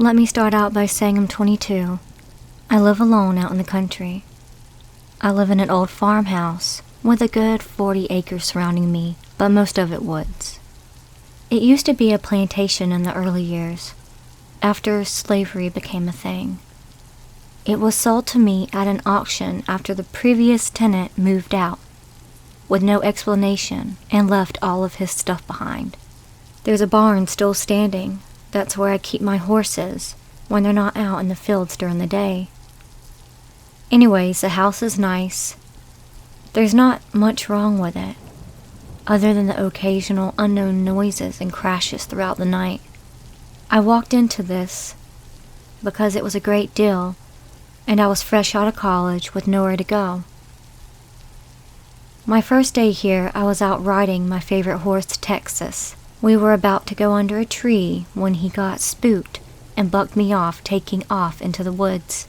Let me start out by saying I'm 22. I live alone out in the country. I live in an old farmhouse with a good 40 acres surrounding me, but most of it woods. It used to be a plantation in the early years, after slavery became a thing. It was sold to me at an auction after the previous tenant moved out, with no explanation, and left all of his stuff behind. There's a barn still standing. That's where I keep my horses when they're not out in the fields during the day. Anyways, the house is nice. There's not much wrong with it, other than the occasional unknown noises and crashes throughout the night. I walked into this because it was a great deal, and I was fresh out of college with nowhere to go. My first day here, I was out riding my favorite horse, Texas. We were about to go under a tree when he got spooked and bucked me off, taking off into the woods.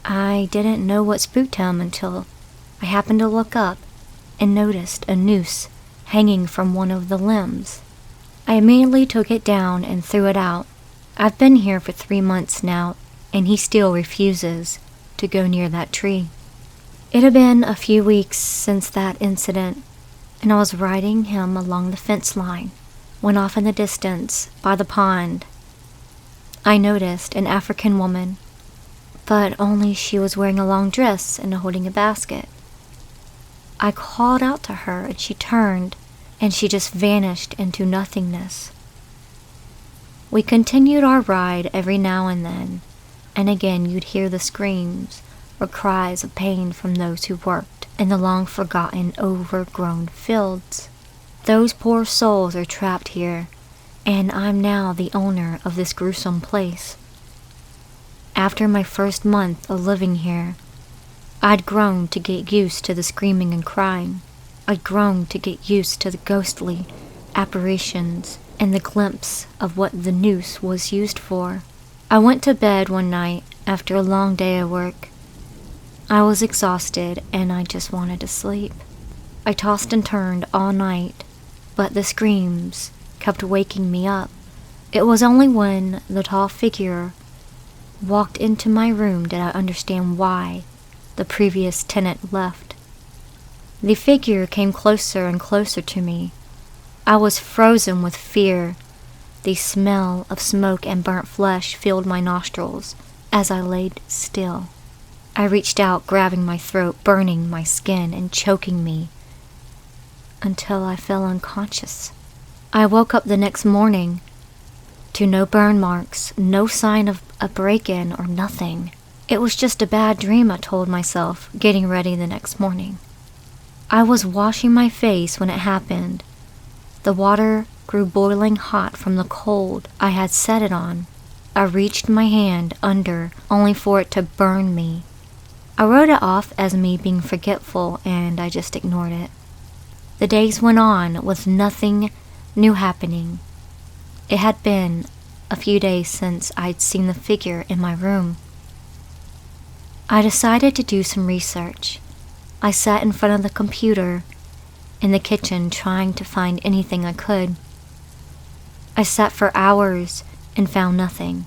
I didn't know what spooked him until I happened to look up and noticed a noose hanging from one of the limbs. I immediately took it down and threw it out. I've been here for 3 months now, and he still refuses to go near that tree. It had been a few weeks since that incident, and I was riding him along the fence line when off in the distance, by the pond, I noticed an African woman, but only she was wearing a long dress and holding a basket. I called out to her and she turned and she just vanished into nothingness. We continued our ride every now and then, and again you'd hear the screams or cries of pain from those who worked in the long-forgotten, overgrown fields. Those poor souls are trapped here, and I'm now the owner of this gruesome place. After my first month of living here, I'd grown to get used to the screaming and crying. I'd grown to get used to the ghostly apparitions and the glimpse of what the noose was used for. I went to bed one night after a long day of work. I was exhausted and I just wanted to sleep. I tossed and turned all night, but the screams kept waking me up. It was only when the tall figure walked into my room did I understand why the previous tenant left. The figure came closer and closer to me. I was frozen with fear. The smell of smoke and burnt flesh filled my nostrils as I laid still. I reached out, grabbing my throat, burning my skin and choking me until I fell unconscious. I woke up the next morning to no burn marks, no sign of a break-in or nothing. It was just a bad dream, I told myself, getting ready the next morning. I was washing my face when it happened. The water grew boiling hot from the cold I had set it on. I reached my hand under, only for it to burn me. I wrote it off as me being forgetful, and I just ignored it. The days went on with nothing new happening. It had been a few days since I'd seen the figure in my room. I decided to do some research. I sat in front of the computer in the kitchen trying to find anything I could. I sat for hours and found nothing.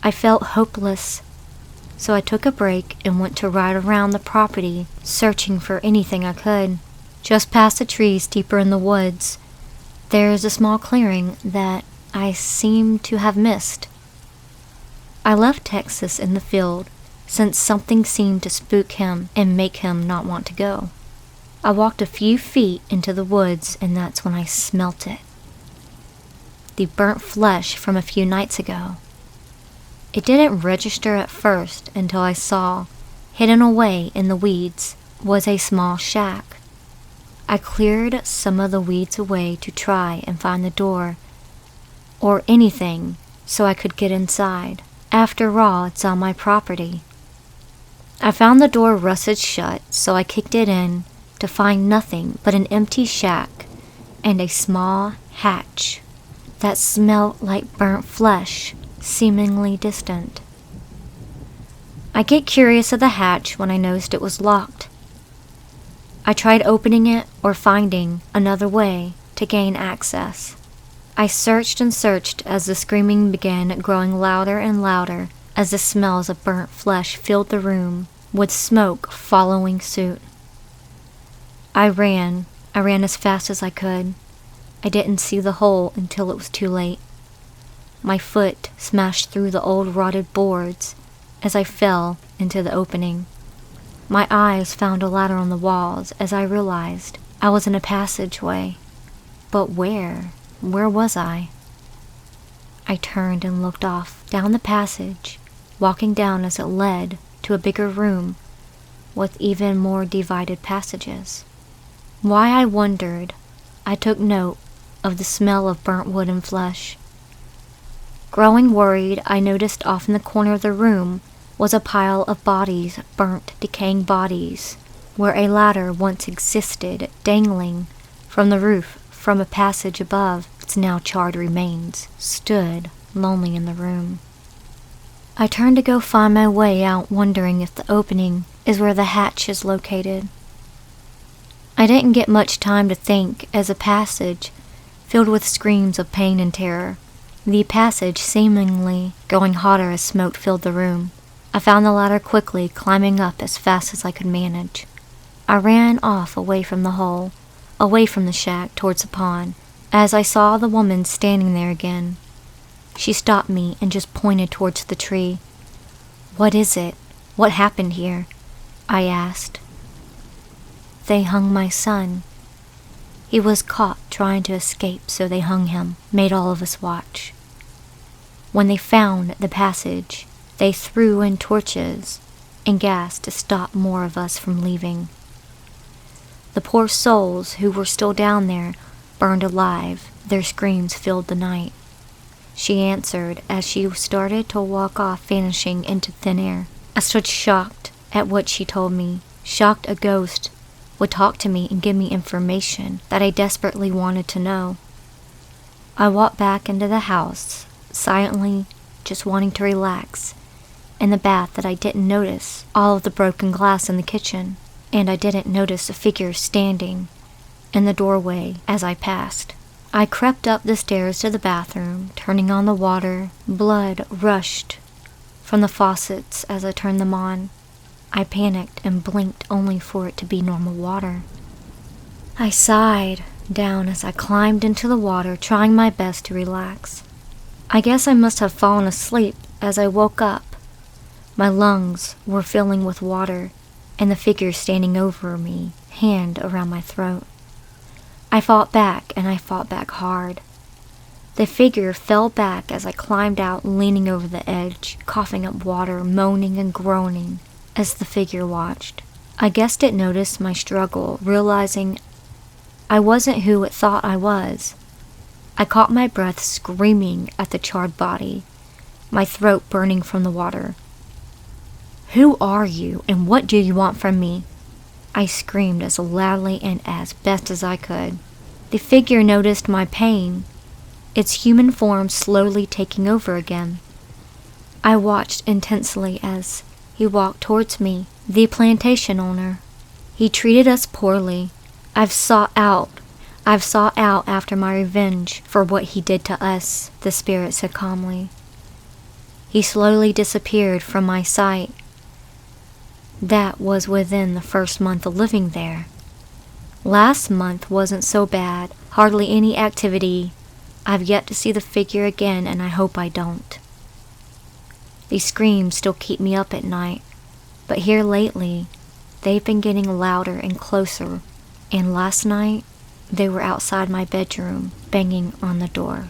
I felt hopeless, so I took a break and went to ride around the property searching for anything I could. Just past the trees deeper in the woods, there is a small clearing that I seem to have missed. I left Texas in the field since something seemed to spook him and make him not want to go. I walked a few feet into the woods and that's when I smelt it. The burnt flesh from a few nights ago. It didn't register at first until I saw, hidden away in the weeds, was a small shack. I cleared some of the weeds away to try and find the door or anything so I could get inside. After all, it's on my property. I found the door rusted shut, so I kicked it in to find nothing but an empty shack and a small hatch that smelled like burnt flesh, seemingly distant. I get curious of the hatch when I noticed it was locked. I tried opening it or finding another way to gain access. I searched and searched as the screaming began growing louder and louder as the smells of burnt flesh filled the room, with smoke following suit. I ran as fast as I could. I didn't see the hole until it was too late. My foot smashed through the old rotted boards as I fell into the opening. My eyes found a ladder on the walls as I realized I was in a passageway. But where? Where was I? I turned and looked off down the passage, walking down as it led to a bigger room with even more divided passages. Why, I wondered. I took note of the smell of burnt wood and flesh. Growing worried, I noticed off in the corner of the room was a pile of bodies, burnt, decaying bodies, where a ladder once existed, dangling from the roof from a passage above. Its now charred remains stood lonely in the room. I turned to go find my way out, wondering if the opening is where the hatch is located. I didn't get much time to think as a passage filled with screams of pain and terror. The passage seemingly growing hotter as smoke filled the room. I found the ladder quickly, climbing up as fast as I could manage. I ran off away from the hole, away from the shack towards the pond, as I saw the woman standing there again. She stopped me and just pointed towards the tree. "What is it? What happened here?" I asked. "They hung my son. He was caught trying to escape, so they hung him, made all of us watch. When they found the passage, they threw in torches and gas to stop more of us from leaving. The poor souls who were still down there burned alive. Their screams filled the night." She answered as she started to walk off, vanishing into thin air. I stood shocked at what she told me, shocked a ghost would talk to me and give me information that I desperately wanted to know. I walked back into the house, silently, just wanting to relax. In the bath that I didn't notice all of the broken glass in the kitchen, and I didn't notice a figure standing in the doorway as I passed. I crept up the stairs to the bathroom, turning on the water. Blood rushed from the faucets as I turned them on. I panicked and blinked only for it to be normal water. I sighed down as I climbed into the water, trying my best to relax. I guess I must have fallen asleep as I woke up. My lungs were filling with water, and the figure standing over me, hand around my throat. I fought back, and I fought back hard. The figure fell back as I climbed out, leaning over the edge, coughing up water, moaning and groaning as the figure watched. I guessed it noticed my struggle, realizing I wasn't who it thought I was. I caught my breath, screaming at the charred body, my throat burning from the water. "Who are you, and what do you want from me?" I screamed as loudly and as best as I could. The figure noticed my pain, its human form slowly taking over again. I watched intensely as he walked towards me, the plantation owner. He treated us poorly. I've sought out after my revenge for what he did to us, the spirit said calmly. He slowly disappeared from my sight. That was within the first month of living there. Last month wasn't so bad, hardly any activity. I've yet to see the figure again, and I hope I don't. These screams still keep me up at night, but here lately, they've been getting louder and closer, and last night, they were outside my bedroom, banging on the door.